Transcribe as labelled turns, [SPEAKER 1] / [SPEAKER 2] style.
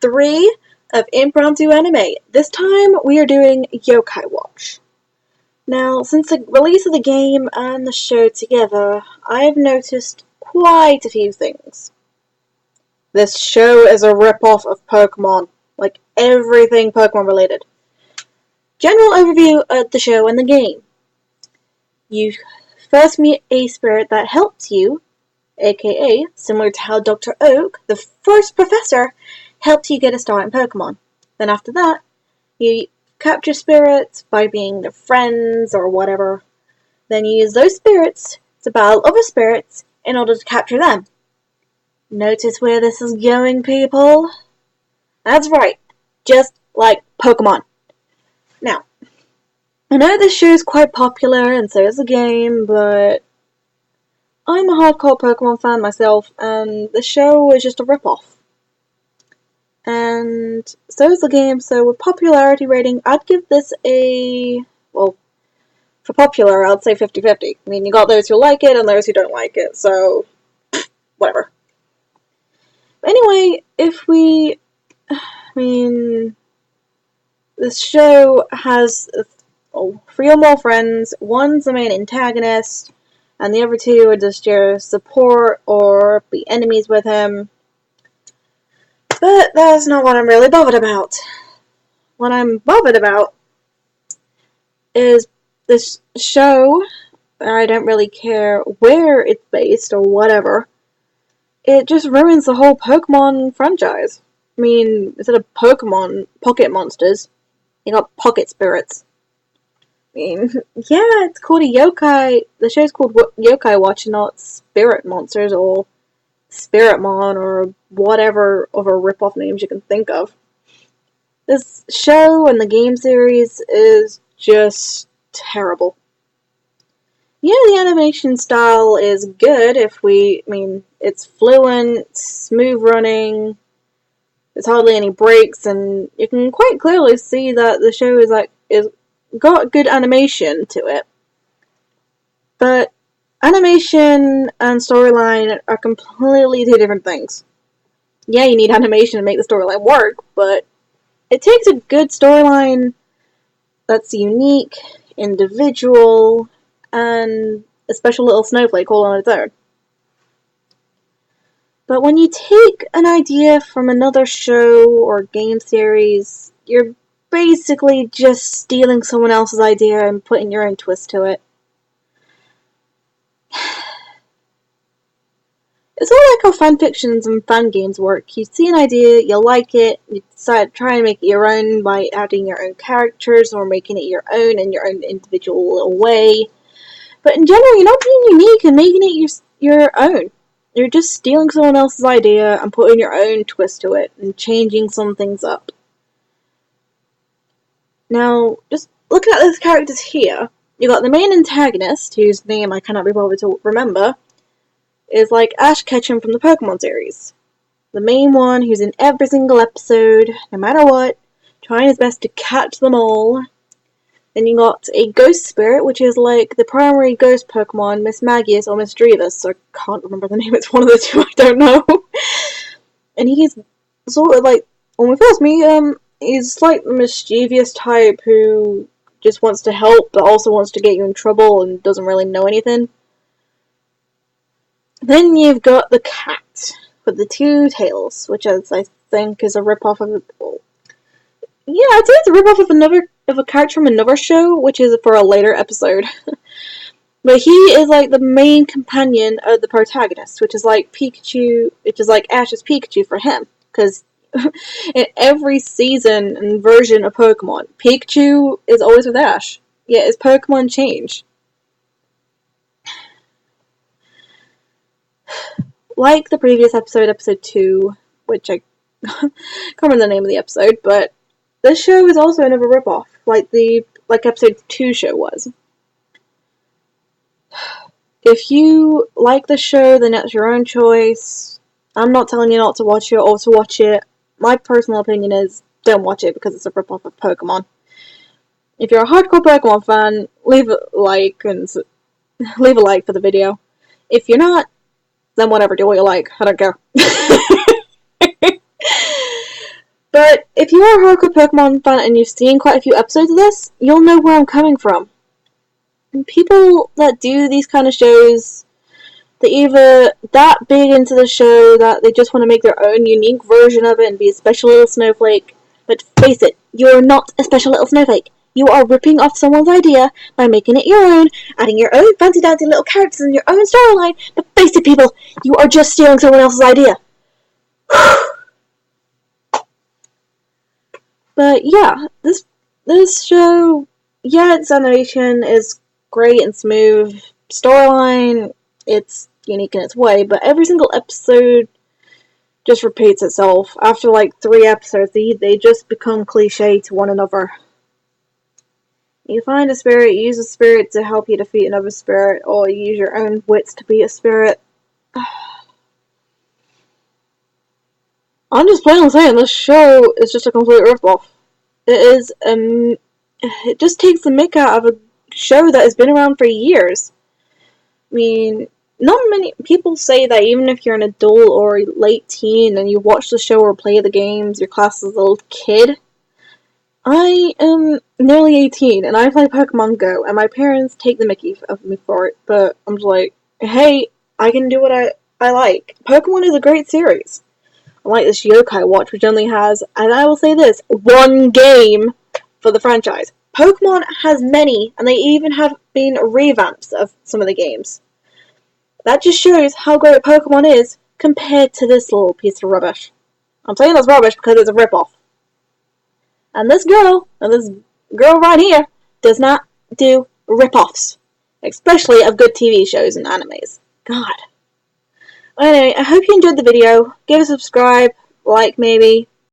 [SPEAKER 1] 3 of ImprompTo-Anime. This time we are doing Yokai Watch. Now, since the release of the game and the show together, I have noticed quite a few things. This show is a ripoff of Pokemon, like everything Pokemon related. General overview of the show and the game. You first meet a spirit that helps you, aka similar to how Dr. Oak, the first professor, helped you get a start in Pokemon. Then after that, you capture spirits by being their friends or whatever. Then you use those spirits to battle other spirits in order to capture them. Notice where this is going, people? That's right, just like Pokemon. Now, I know this show is quite popular and so is the game, but I'm a hardcore Pokemon fan myself, and the show is just a ripoff. And so is the game, so with popularity rating, I'd give this a, well, for popular, I'd say 50-50. I mean, you got those who like it and those who don't like it, so whatever. Anyway, this show has 3 or more friends. One's the main antagonist, and the other 2 are just your support or be enemies with him. But that's not what I'm really bothered about. What I'm bothered about is this show. I don't really care where it's based or whatever. It just ruins the whole Pokemon franchise. I mean, instead of Pokemon pocket monsters, you got pocket spirits. I mean, yeah, it's called a yokai. The show's called Yokai Watch, not Spirit Monsters or Spiritmon or whatever other rip-off names you can think of. This show and the game series is just terrible. Yeah, the animation style is good it's fluent, smooth running, there's hardly any breaks, and you can quite clearly see that the show is got good animation to it. But animation and storyline are completely 2 different things. Yeah, you need animation to make the storyline work, but it takes a good storyline that's unique, individual, and a special little snowflake all on its own. But when you take an idea from another show or game series, you're basically just stealing someone else's idea and putting your own twist to it. It's all like how fanfictions and fan games work. You see an idea, you like it, you decide to try and make it your own by adding your own characters or making it your own in your own individual little way. But in general, you're not being unique and making it your own. You're just stealing someone else's idea and putting your own twist to it and changing some things up. Now, just looking at those characters here, you got the main antagonist, whose name I cannot be bothered to remember, is like Ash Ketchum from the Pokemon series. The main one who's in every single episode, no matter what, trying his best to catch them all. Then you got a ghost spirit, which is like the primary ghost Pokemon, Miss Magius or Miss Drevis. I can't remember the name, it's one of the 2, I don't know. And he's sort of like, when we first meet him, he's like the mischievous type who just wants to help, but also wants to get you in trouble and doesn't really know anything. Then you've got the cat with the 2 tails, which I think is a ripoff of yeah, I'd say it's a ripoff of a character from another show, which is for a later episode. But he is like the main companion of the protagonist, which is like Pikachu, which is like Ash's Pikachu for him. Because in every season and version of Pokemon, Pikachu is always with Ash. Yet his Pokemon change. Like the previous episode, episode 2, which I can't remember the name of the episode, but this show is also another ripoff, like episode 2 show was. If you like the show, then that's your own choice. I'm not telling you not to watch it or to watch it. My personal opinion is, don't watch it because it's a ripoff of Pokemon. If you're a hardcore Pokemon fan, leave a like for the video. If you're not, then whatever, do what you like. I don't care. But if you are a hardcore Pokemon fan and you've seen quite a few episodes of this, you'll know where I'm coming from. And people that do these kind of shows, they're either that big into the show that they just want to make their own unique version of it and be a special little snowflake. But face it, you're not a special little snowflake. You are ripping off someone's idea by making it your own, adding your own fancy dancy little characters and your own storyline. But face it, people, you are just stealing someone else's idea. But yeah, this show, yeah, its animation is great and smooth. Storyline, it's unique in its way, but every single episode just repeats itself. After like 3 episodes, they just become cliche to one another. You find a spirit, you use a spirit to help you defeat another spirit, or you use your own wits to beat a spirit. I'm just plain saying, this show is just a complete ripoff. It just takes the mick out of a show that has been around for years. I mean, not many people say that even if you're an adult or late teen and you watch the show or play the games, you're classed as a little kid. I am nearly 18 and I play Pokemon Go, and my parents take the mickey of me for it, but I'm just like, hey, I can do what I like. Pokemon is a great series. Unlike this Yokai Watch, which only has, and I will say this, one game for the franchise. Pokemon has many, and they even have been revamps of some of the games. That just shows how great Pokemon is compared to this little piece of rubbish. I'm saying it's rubbish because it's a ripoff. And this girl right here, does not do ripoffs. Especially of good TV shows and animes. God. Anyway, I hope you enjoyed the video. Give a subscribe, like maybe.